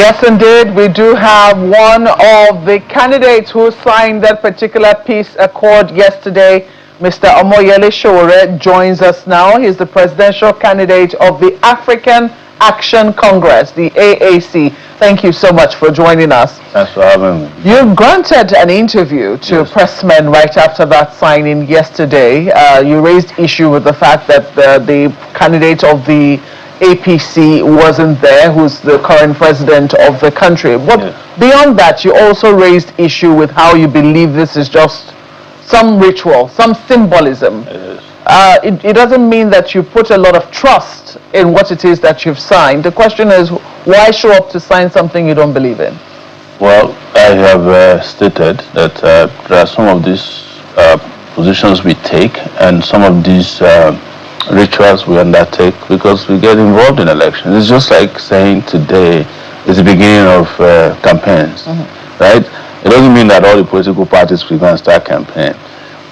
Yes, indeed. We do have one of the candidates who signed that particular peace accord yesterday. Mr. Sowore joins us now. He's the presidential candidate of the African Action Congress, the AAC. Thank you so much for joining us. Thanks for having me. You granted an interview to pressmen right after that signing yesterday. You raised issue with the fact that the candidate of the APC wasn't there, who's the current president of the country. But beyond that, you also raised issue with how you believe this is just some ritual, some symbolism. It doesn't mean that you put a lot of trust in what it is that you've signed. The question is, why show up to sign something you don't believe in? Well, I have stated that there are some of these positions we take and some of these rituals we undertake because we get involved in elections. It's just like saying today is the beginning of campaigns, right? It doesn't mean that all the political parties will go and start campaign.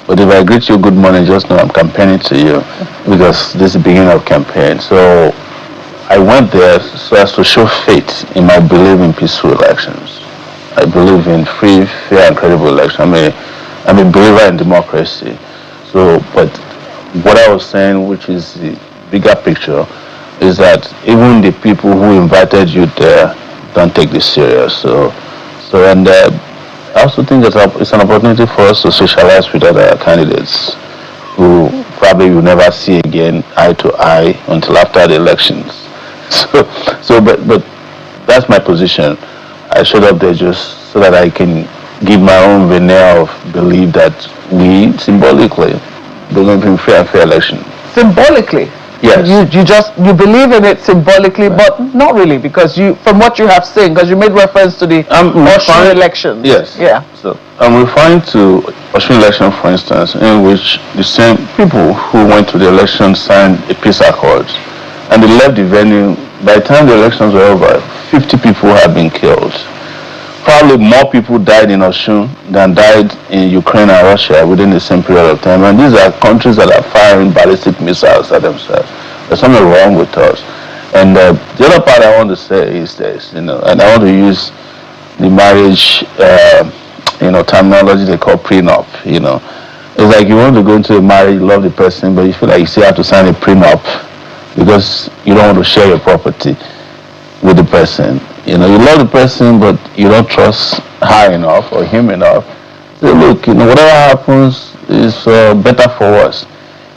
But if I greet you good morning, just know I'm campaigning to you because this is the beginning of campaign. So I went there so as to show faith in my belief in peaceful elections. I believe in free, fair, and credible elections. I'm a believer in democracy. So, but what I was saying, which is the bigger picture, is that even the people who invited you there don't take this serious. I also think that it's an opportunity for us to socialize with other candidates who probably will never see again eye to eye until after the elections. But that's my position. I showed up there just so that I can give my own veneer of belief that we symbolically believe in free and fair election. Symbolically? Yes. You believe in it symbolically, but not really, because from what you have seen, because you made reference to the Osun election. Yes. Yeah. So I'm referring to Osun election, for instance, in which the same people who went to the election signed a peace accord, and they left the venue. By the time the elections were over, 50 people had been killed. Probably more people died in Osun than died in Ukraine and Russia within the same period of time. And these are countries that are firing ballistic missiles at themselves. There's something wrong with us. And the other part I want to say is this, and I want to use the marriage, terminology they call prenup. It's like you want to go into a marriage, you love the person, but you feel like you still have to sign a prenup because you don't want to share your property with the person. You love the person, but you don't trust her enough or him enough. So look, whatever happens is better for us.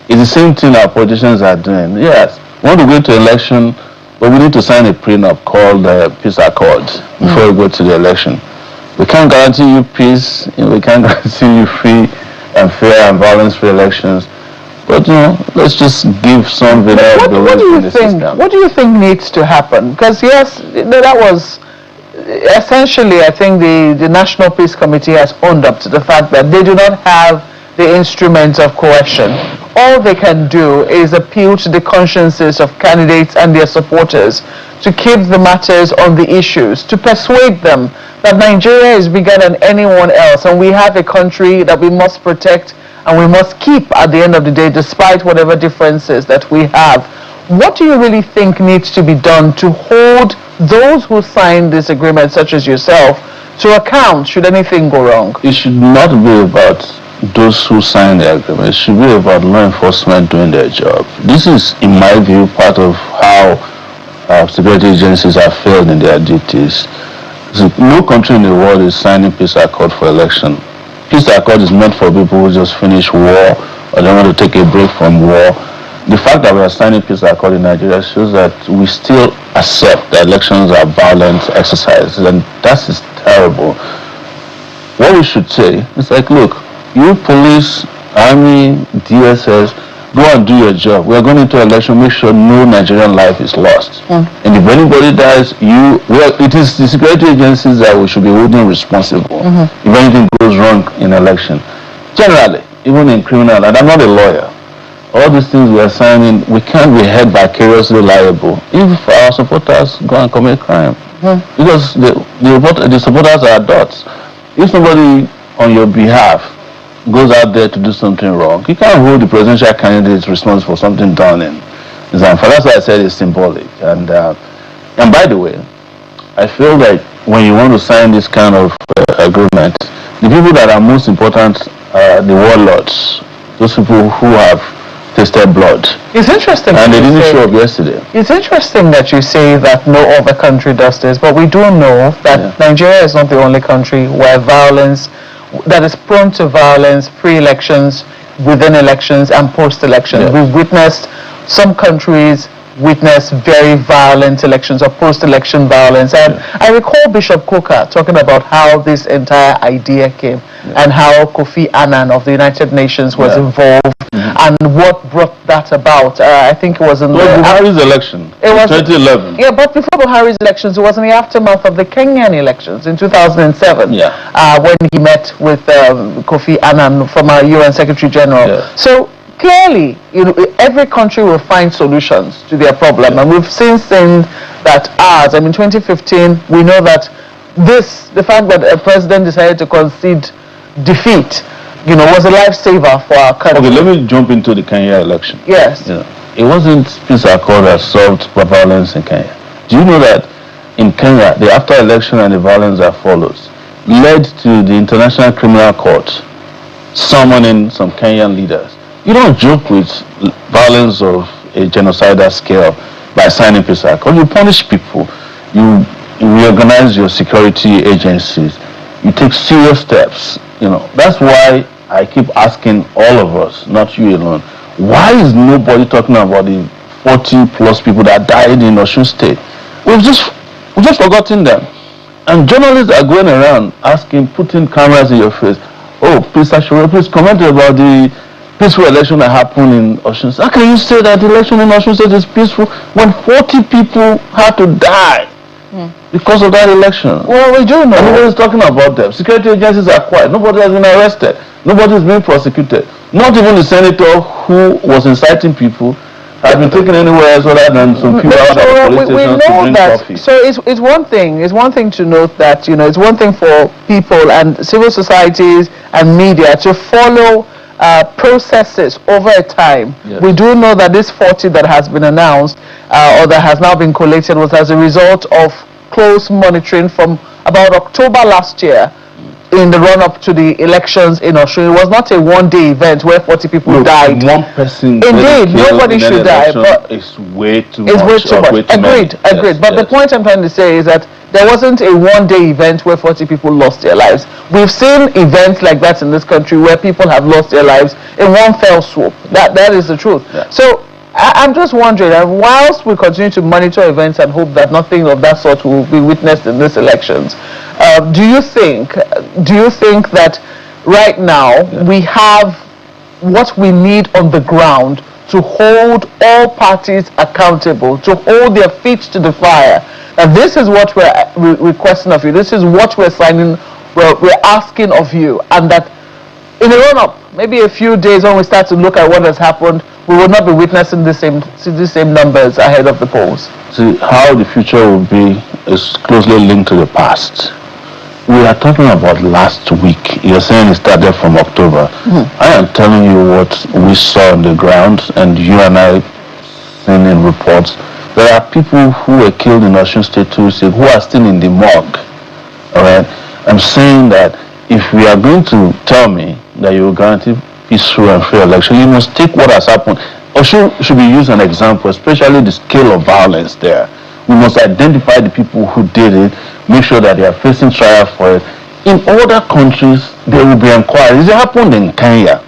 It's the same thing our politicians are doing. Yes, we want to go to election, but we need to sign a prenup called peace accord before we go to the election. We can't guarantee you peace. We can't guarantee you free and fair and violence-free elections. But let's just give some veneer of belief in the system. What do you think needs to happen? Because yes, that was essentially, I think the National Peace Committee has owned up to the fact that they do not have the instruments of coercion. All they can do is appeal to the consciences of candidates and their supporters to keep the matters on the issues, to persuade them that Nigeria is bigger than anyone else and we have a country that we must protect and we must keep at the end of the day, despite whatever differences that we have. What do you really think needs to be done to hold those who signed this agreement, such as yourself, to account should anything go wrong? It should not be about those who signed the agreement. It should be about law enforcement doing their job. This is, in my view, part of how security agencies have failed in their duties. So no country in the world is signing peace accord for election. Peace accord is meant for people who just finished war or they want to take a break from war. The fact that we are signing peace accord in Nigeria shows that we still accept that elections are violent exercises, and that is terrible. What we should say is like, look, you police, army, DSS, go and do your job. We are going into election, make sure no Nigerian life is lost. And if anybody dies, it is the security agencies that we should be holding responsible if anything goes wrong in election. Generally, even in criminal, and I'm not a lawyer, all these things we are signing, we can't be held vicariously liable if our supporters go and commit crime. Because the supporters are adults. If somebody on your behalf goes out there to do something wrong, you can't hold the presidential candidate responsible for something done in Zamfara. That's why I said it's symbolic. And by the way, I feel like when you want to sign this kind of agreement, the people that are most important are the warlords, those people who have tasted blood. It's interesting. And they didn't show up yesterday. It's interesting that you say that no other country does this, but we do know that Nigeria is not the only country where violence, that is prone to violence, pre-elections, within elections, and post-elections. Yeah. We've witnessed some countries witness very violent elections or post-election violence. And I recall Bishop Coker talking about how this entire idea came and how Kofi Annan of the United Nations was involved and what brought that about. I think it was in Buhari's election. It was 2011. Yeah, but before Buhari's elections, it was in the aftermath of the Kenyan elections in 2007 when he met with Kofi Annan, former UN Secretary General. Yeah. So clearly, every country will find solutions to their problem, and we've seen that ours. I mean, 2015, we know that the fact that a president decided to concede defeat, was a lifesaver for our country. Okay, let me jump into the Kenya election. Yes. It wasn't peace accord that solved violence in Kenya. Do you know that in Kenya, the after election and the violence that follows led to the International Criminal Court summoning some Kenyan leaders? You don't joke with violence of a genocidal scale by signing peace accord. You punish people. You reorganize your security agencies. You take serious steps. That's why I keep asking all of us, not you alone, why is nobody talking about the 40 plus people that died in Osun State? We've just forgotten them. And journalists are going around putting cameras in your face. Oh, please, Sowore, please comment about the peaceful election that happened in Osun State. How can you say that the election in Osun State is peaceful when 40 people had to die because of that election? Well, we do know. Nobody's talking about them. Security agencies are quiet. Nobody has been arrested. Nobody is being prosecuted. Not even the senator who was inciting people has been taken anywhere else other than some people out of the police station to drink coffee. So it's one thing. It's one thing to note that it's one thing for people and civil societies and media to follow processes over a time. Yes. We do know that this 40 that has been announced or that has now been collated was as a result of close monitoring from about October last year in the run-up to the elections in Osun. It was not a one-day event where 40 people died. One person. Indeed, nobody should die. But it's way too much. It's way too much. Agreed. But the point I'm trying to say is that there wasn't a one-day event where 40 people lost their lives. We've seen events like that in this country where people have lost their lives in one fell swoop. That is the truth. Yeah. So I'm just wondering, whilst we continue to monitor events and hope that nothing of that sort will be witnessed in these elections, do you think that right now we have what we need on the ground to hold all parties accountable, to hold their feet to the fire? And this is what we're requesting of you. This is what we're asking of you, and that in the run-up, maybe a few days when we start to look at what has happened, we will not be witnessing the same numbers ahead of the polls. See, how the future will be is closely linked to the past. We are talking about last week. You're saying it started from October. I am telling you what we saw on the ground, and you and I seen in reports. There are people who were killed in Osun State 2 weeks ago who are still in the morgue. All right? I'm saying that if we are going to tell me that you will guarantee peaceful and free election, you must take what has happened. Osun should be used as an example, especially the scale of violence there. We must identify the people who did it, make sure that they are facing trial for it. In other countries, there will be inquiries. It happened in Kenya.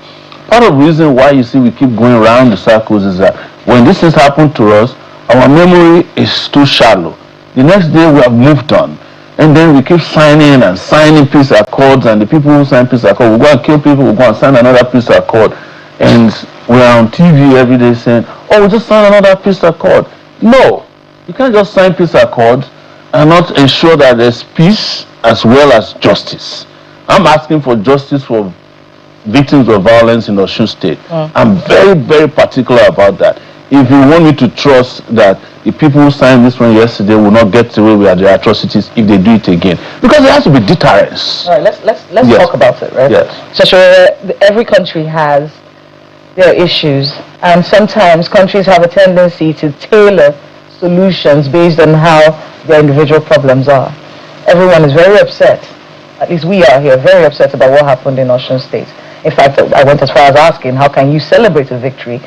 Part of the reason why you see we keep going around the circles is that when this has happened to us, our memory is too shallow. The next day we have moved on. And then we keep signing peace accords, and the people who sign peace accord will go and kill people, will go and sign another peace accord. And we're on TV every day saying, oh, we just signed another peace accord. No, you can't just sign peace accords and not ensure that there's peace as well as justice. I'm asking for justice for victims of violence in Osun State. I'm very, very particular about that. If you want me to trust that the people who signed this one yesterday will not get away with their atrocities if they do it again, because there has to be deterrence. All right, let's talk about it, right? Yes. So every country has their issues, and sometimes countries have a tendency to tailor solutions based on how their individual problems are. Everyone is very upset. At least we are here very upset about what happened in Osun State. In fact, I went as far as asking, how can you celebrate a victory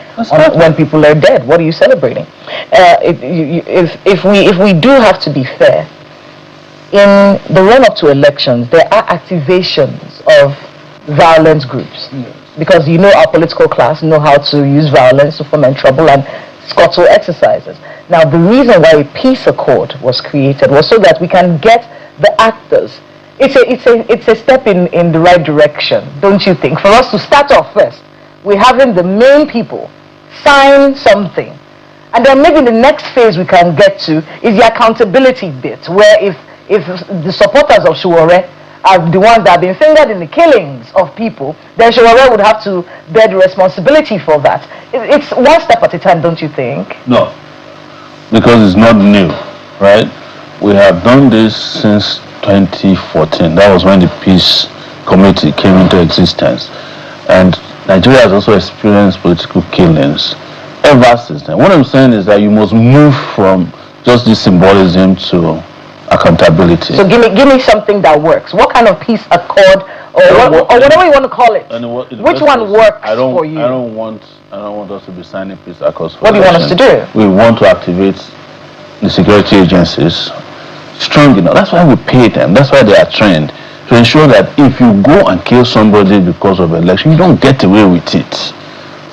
when people are dead? What are you celebrating? If we do have to be fair, in the run-up to elections, there are activations of violent groups. Yes. Because our political class know how to use violence to foment trouble and scuttle exercises. Now, the reason why a peace accord was created was so that we can get the actors. It's a step in the right direction, don't you think? For us to start off first, we're having the main people sign something. And then maybe the next phase we can get to is the accountability bit, where if the supporters of Sowore are the ones that have been fingered in the killings of people, then Sowore would have to bear the responsibility for that. It's one step at a time, don't you think? No, because it's not new, right? We have done this since 2014. That was when the Peace Committee came into existence. And Nigeria has also experienced political killings ever since then. What I'm saying is that you must move from just this symbolism to accountability. So give me something that works. What kind of peace accord or whatever you want to call it? Which one works for you? I don't want us to be signing peace accords. What do you want us to do? We want to activate the security agencies strong enough. That's why we pay them. That's why they are trained to ensure that if you go and kill somebody because of election, you don't get away with it.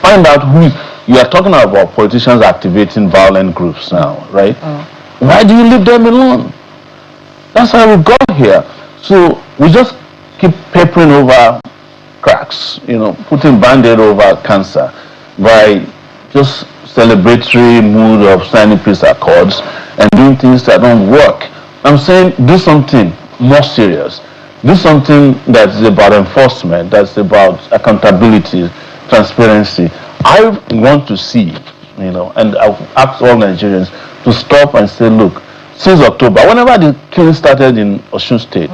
Find out who you are talking about. Politicians activating violent groups now, right? Why do you leave them alone? That's how we got here. So we just keep papering over cracks, putting band-aid over cancer by just celebratory mood of signing peace accords and doing things that don't work. I'm saying do something more serious. Do something that's about enforcement, that's about accountability, transparency. I want to see, and I've asked all Nigerians to stop and say, look, since October, whenever the killing started in Osun State,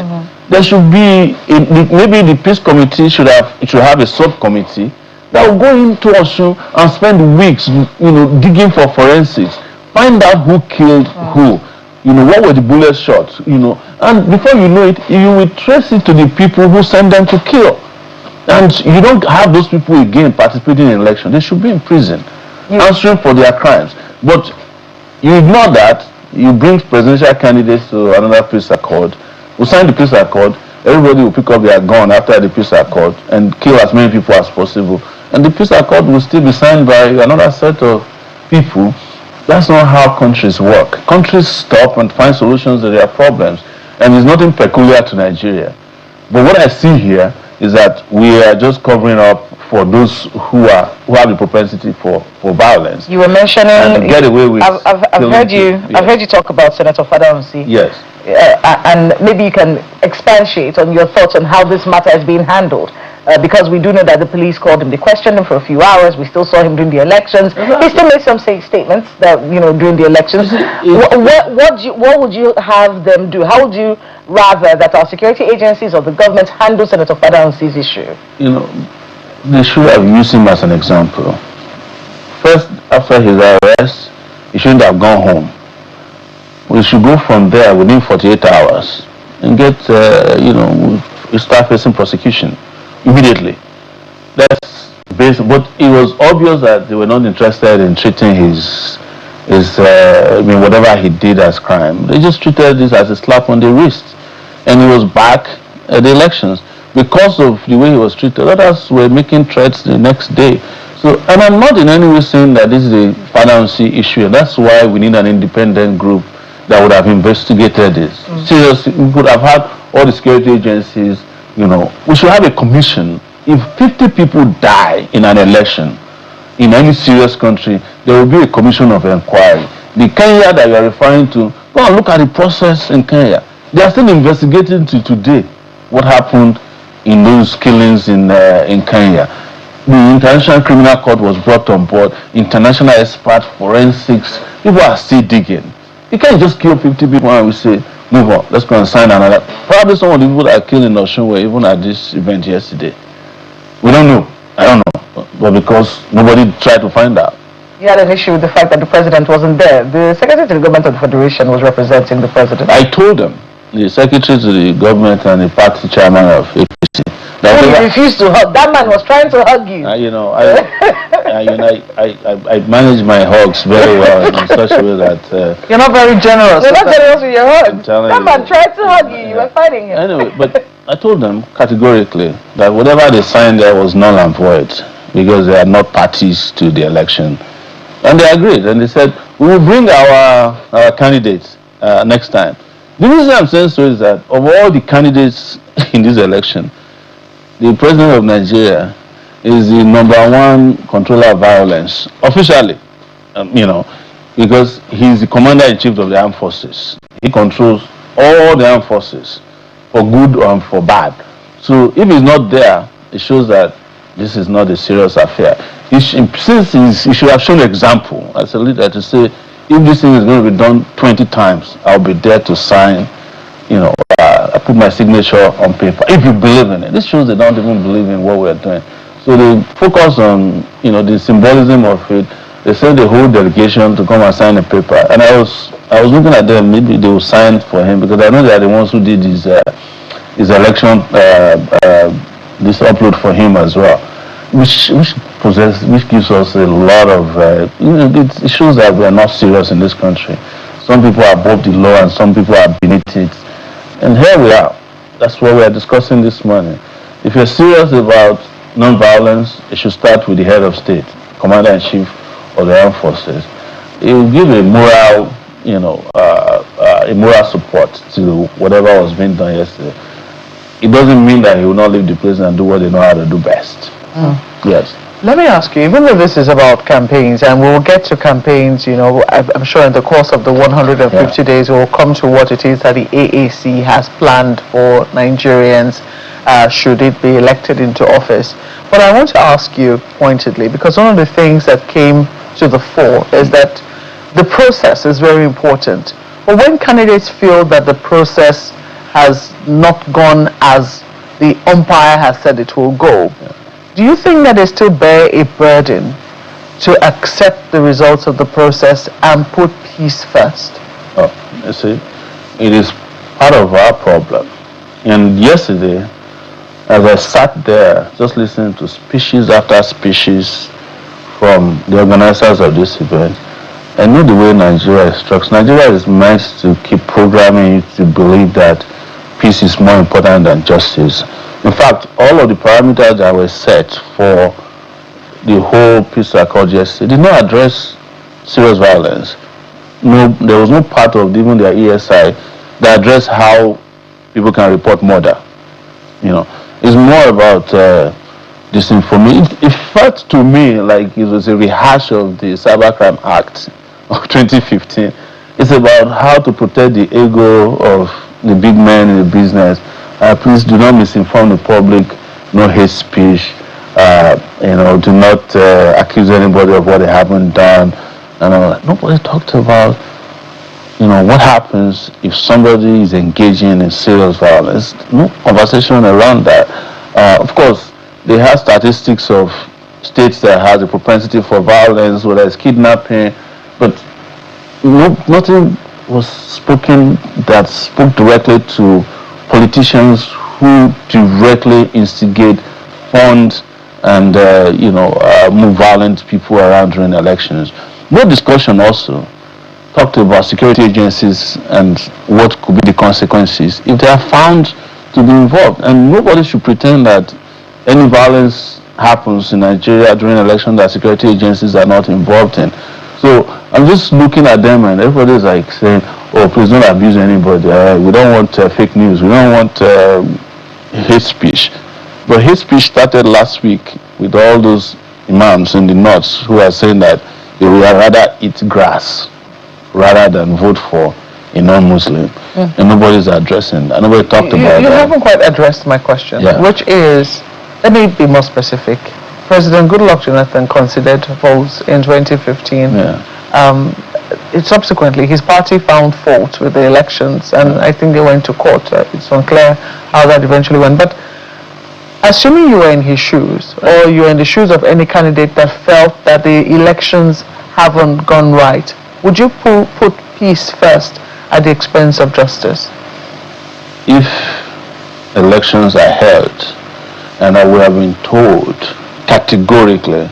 there should be, maybe the Peace Committee should have a subcommittee that will go into Osun and spend weeks, digging for forensics, find out who killed who. What were the bullet shots, and before you know it, you will trace it to the people who sent them to kill. And you don't have those people again participating in election. They should be in prison, answering for their crimes. But you ignore that, you bring presidential candidates to another peace accord, we sign the peace accord, everybody will pick up their gun after the peace accord and kill as many people as possible. And the peace accord will still be signed by another set of people. That's not how countries work. Countries stop and find solutions to their problems. And it's nothing peculiar to Nigeria. But what I see here is that we are just covering up for those who have the propensity for violence. You were mentioning and get away with I've heard you talk about Senator Fadansi. Yes. And maybe you can expatiate on your thoughts on how this matter is being handled. Because we do know that the police called him, they questioned him for a few hours. We still saw him during the elections. Exactly. He still made some statements that during the elections. What would you have them do? How would you rather that our security agencies or the government handle Senator Fadansi's issue? They should have used him as an example. First, after his arrest, he shouldn't have gone home. We should go from there within 48 hours and get start facing prosecution immediately. That's basic. But it was obvious that they were not interested in treating his whatever he did as crime. They just treated this as a slap on the wrist. And he was back at the elections. Because of the way he was treated, others were making threats the next day. So, and I'm not in any way saying that this is a financial issue. And that's why we need an independent group that would have investigated this. Seriously, we could have had all the security agencies. We should have a commission. If 50 people die in an election in any serious country, there will be a commission of inquiry. The Kenya that you are referring to, go and look at the process in Kenya. They are still investigating to today what happened in those killings in Kenya. The International Criminal Court was brought on board. International expert forensics. People are still digging. You can't just kill 50 people and we say, move on, let's go and sign another. Probably some of the people that are killed in Osun were even at this event yesterday. We don't know. I don't know. But because nobody tried to find out. You had an issue with the fact that the president wasn't there. The secretary to the government of the federation was representing the president. I told them, the secretary to the government and the party chairman of APC, that He refused to hug. That man was trying to hug you. I manage my hugs very well in such a way that you're not very generous. You're not generous with your hugs. That man tried to hug you. You were fighting him. Anyway, but I told them categorically that whatever they signed there was null and void because they are not parties to the election. And they agreed, and they said, we will bring our candidates next time. The reason I'm saying so is that of all the candidates in this election, the president of Nigeria is the #1 controller of violence, officially, because he's the commander-in-chief of the armed forces. He controls all the armed forces, for good or for bad. So if he's not there, it shows that this is not a serious affair. He should have shown example as a leader to say, if this thing is going to be done 20 times, I'll be there to sign, I put my signature on paper. If you believe in it. This shows they don't even believe in what we're doing. So they focus on, the symbolism of it. They send the whole delegation to come and sign a paper. And I was looking at them, maybe they will sign for him because I know they are the ones who did his election, this upload for him as well. Which gives us a lot of, it shows that we are not serious in this country. Some people are above the law and some people are beneath it. And here we are. That's what we are discussing this morning. If you're serious about non-violence, it should start with the head of state, commander-in-chief of the armed forces. It will give a moral, a moral support to whatever was being done yesterday. It doesn't mean that he will not leave the place and do what they know how to do best. Yes. Let me ask you, even though this is about campaigns, and we'll get to campaigns, I'm sure in the course of the 150 days, we'll come to what it is that the AAC has planned for Nigerians should it be elected into office. But I want to ask you pointedly, because one of the things that came to the fore is that the process is very important. But when candidates feel that the process has not gone as the umpire has said it will go, do you think that they still bear a burden to accept the results of the process and put peace first? Oh, you see, it is part of our problem. And yesterday, as I sat there, just listening to speeches after speeches from the organizers of this event, I know the way Nigeria is structured. Nigeria is meant to keep programming you to believe that peace is more important than justice. In fact, all of the parameters that were set for the whole peace accord yesterday did not address serious violence. No, there was no part of even their ESI that addressed how people can report murder. It's more about disinformation. It felt to me like it was a rehash of the Cybercrime Act of 2015. It's about how to protect the ego of the big men in the business. Please do not misinform the public, no hate speech, do not accuse anybody of what they haven't done. And nobody talked about, what happens if somebody is engaging in serious violence. No conversation around that. Of course, they have statistics of states that have a propensity for violence, whether it's kidnapping, but nothing was spoken that spoke directly to politicians who directly instigate, fund, and move violent people around during elections. No discussion also talked about security agencies and what could be the consequences if they are found to be involved. And nobody should pretend that any violence happens in Nigeria during election that security agencies are not involved in. So I'm just looking at them and everybody's like saying, oh, please don't abuse anybody. We don't want fake news. We don't want hate speech. But hate speech started last week with all those imams in the north who are saying that they would rather eat grass rather than vote for a non-Muslim. And nobody's addressing that. Nobody talked about that. You haven't quite addressed my question, which is, let me be more specific. President Goodluck Jonathan considered votes in 2015. Subsequently, his party found fault with the elections, and I think they went to court. It's unclear how that eventually went. But assuming you were in his shoes, or you were in the shoes of any candidate that felt that the elections haven't gone right, would you put peace first at the expense of justice? If elections are held and we have been told categorically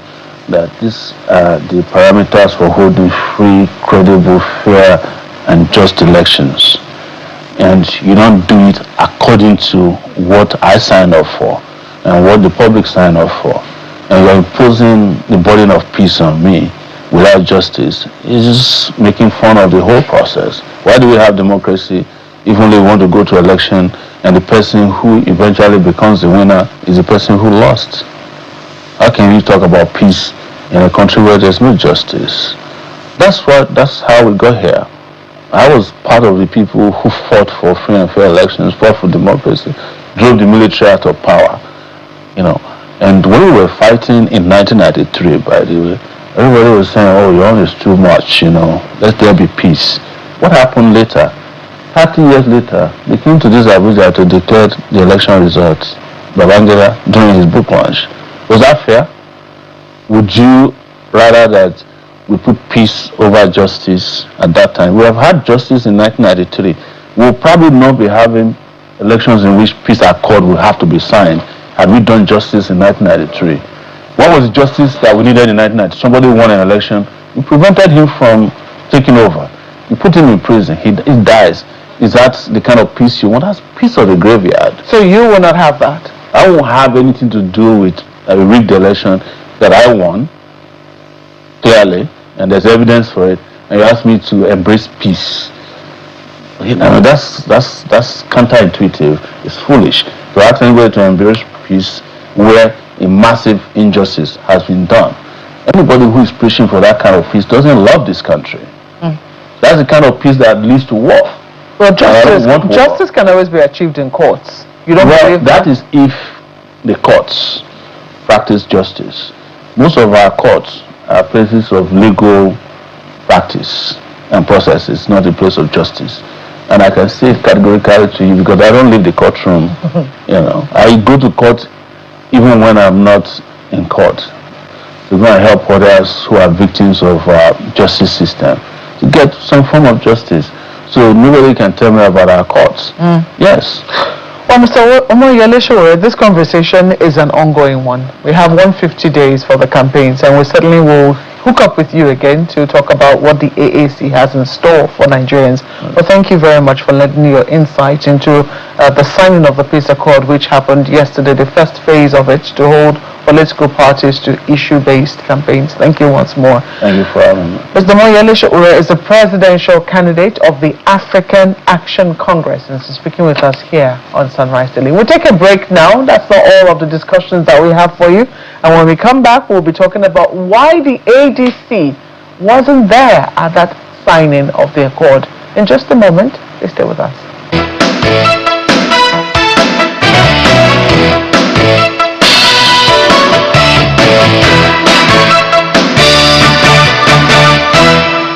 that these are the parameters for holding free, credible, fair, and just elections, and you don't do it according to what I signed up for and what the public signed up for, and you're imposing the burden of peace on me without justice, it's just making fun of the whole process. Why do we have democracy if only we want to go to election and the person who eventually becomes the winner is the person who lost? How can you talk about peace in a country where there's no justice? That's how we got here. I was part of the people who fought for free and fair elections, fought for democracy, drove the military out of power, And when we were fighting in 1993, by the way, everybody was saying, oh, your own is too much, let there be peace. What happened later? 30 years later, they came to this Abuja to declare the election results. Babangida during his book launch. Was that fair? Would you rather that we put peace over justice at that time? We have had justice in 1993. We'll probably not be having elections in which peace accord will have to be signed. Had we done justice in 1993? What was the justice that we needed in 1993? Somebody won an election. We prevented him from taking over. You put him in prison. He dies. Is that the kind of peace you want? That's peace of the graveyard. So you will not have that? I won't have anything to do with a rigged election that I won, clearly, and there's evidence for it, and you ask me to embrace peace. That's counterintuitive. It's foolish to ask anybody to embrace peace where a massive injustice has been done. Anybody who is preaching for that kind of peace doesn't love this country. That's the kind of peace that leads to war. Well, justice can always be achieved in courts. You don't believe that? That is if the courts practice justice. Most of our courts are places of legal practice and processes, not a place of justice. And I can say it categorically to you because I don't leave the courtroom. I go to court even when I'm not in court to go and help others who are victims of our justice system to get some form of justice. So nobody can tell me about our courts. Yes. Well, Mr. Sowore, this conversation is an ongoing one. We have 150 days for the campaigns, and we certainly will hook up with you again to talk about what the AAC has in store for Nigerians. Well, thank you very much for lending your insight into the signing of the peace accord, which happened yesterday, the first phase of it, to hold political parties to issue-based campaigns. Thank you once more. Thank you for having me. Mr. Sowore is the presidential candidate of the African Action Congress, and is speaking with us here on Sunrise Daily. We'll take a break now. That's not all of the discussions that we have for you. And when we come back, we'll be talking about why the ADC wasn't there at that signing of the accord. In just a moment, please stay with us.